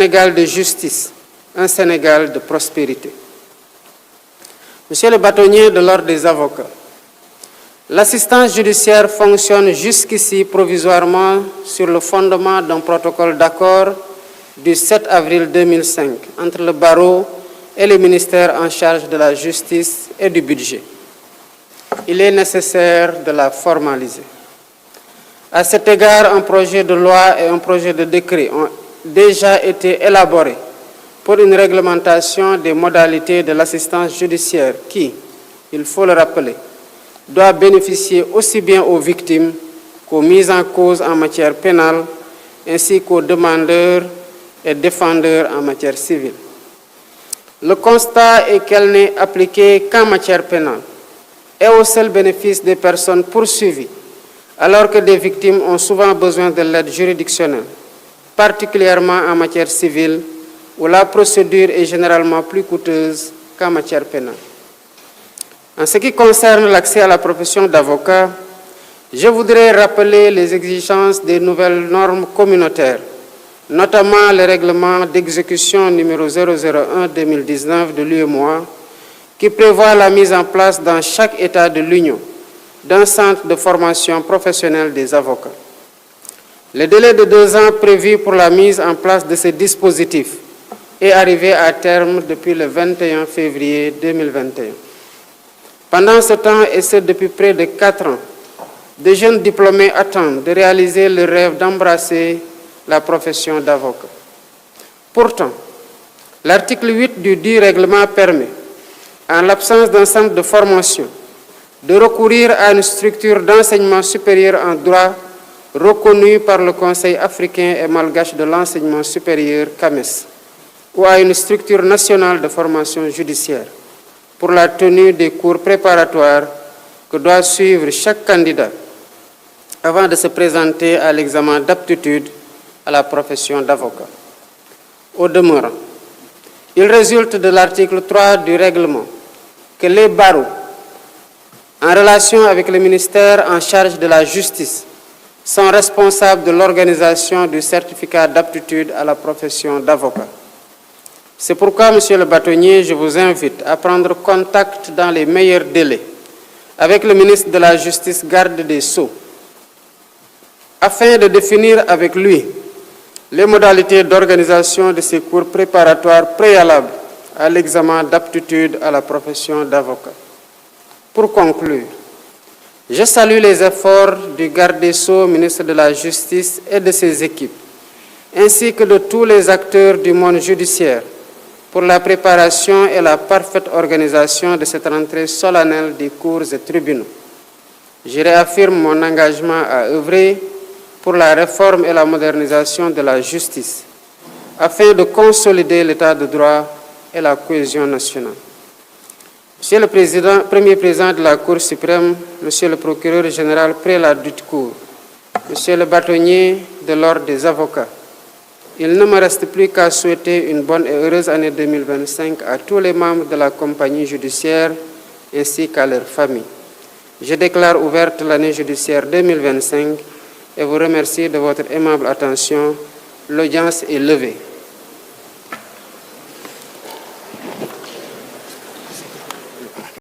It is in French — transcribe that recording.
Sénégal de justice, un Sénégal de prospérité. Monsieur le bâtonnier de l'Ordre des avocats, l'assistance judiciaire fonctionne jusqu'ici provisoirement sur le fondement d'un protocole d'accord du 7 avril 2005 entre le barreau et le ministère en charge de la justice et du budget. Il est nécessaire de la formaliser. À cet égard, un projet de loi et un projet de décret ont déjà été élaborés pour une réglementation des modalités de l'assistance judiciaire qui, il faut le rappeler, doit bénéficier aussi bien aux victimes qu'aux mises en cause en matière pénale, ainsi qu'aux demandeurs et défendeurs en matière civile. Le constat est qu'elle n'est appliquée qu'en matière pénale et au seul bénéfice des personnes poursuivies, alors que des victimes ont souvent besoin de l'aide juridictionnelle, particulièrement en matière civile, où la procédure est généralement plus coûteuse qu'en matière pénale. En ce qui concerne l'accès à la profession d'avocat, je voudrais rappeler les exigences des nouvelles normes communautaires, notamment le règlement d'exécution numéro 001-2019 de l'UEMOA, qui prévoit la mise en place dans chaque État de l'Union d'un centre de formation professionnelle des avocats. Le délai de 2 ans prévu pour la mise en place de ce dispositif est arrivé à terme depuis le 21 février 2021. Pendant ce temps, et ce depuis près de 4 ans, de jeunes diplômés attendent de réaliser le rêve d'embrasser la profession d'avocat. Pourtant, l'article 8 du dit règlement permet, en l'absence d'un centre de formation, de recourir à une structure d'enseignement supérieur en droit reconnue par le Conseil africain et malgache de l'enseignement supérieur CAMES, ou à une structure nationale de formation judiciaire pour la tenue des cours préparatoires que doit suivre chaque candidat avant de se présenter à l'examen d'aptitude à la profession d'avocat. Au demeurant, il résulte de l'article 3 du règlement que les barreaux, en relation avec le ministère en charge de la justice, sont responsables de l'organisation du certificat d'aptitude à la profession d'avocat. C'est pourquoi, Monsieur le bâtonnier, je vous invite à prendre contact dans les meilleurs délais avec le ministre de la Justice, garde des Sceaux, afin de définir avec lui les modalités d'organisation de ces cours préparatoires préalables à l'examen d'aptitude à la profession d'avocat. Pour conclure, je salue les efforts du garde des Sceaux, ministre de la Justice et de ses équipes, ainsi que de tous les acteurs du monde judiciaire pour la préparation et la parfaite organisation de cette rentrée solennelle des cours et tribunaux. Je réaffirme mon engagement à œuvrer pour la réforme et la modernisation de la justice, afin de consolider l'état de droit et la cohésion nationale. Monsieur le Premier Président de la Cour suprême, Monsieur le Procureur général prélat du cour, Monsieur le bâtonnier de l'Ordre des avocats, il ne me reste plus qu'à souhaiter une bonne et heureuse année 2025 à tous les membres de la compagnie judiciaire ainsi qu'à leurs familles. Je déclare ouverte l'année judiciaire 2025 et vous remercie de votre aimable attention. L'audience est levée.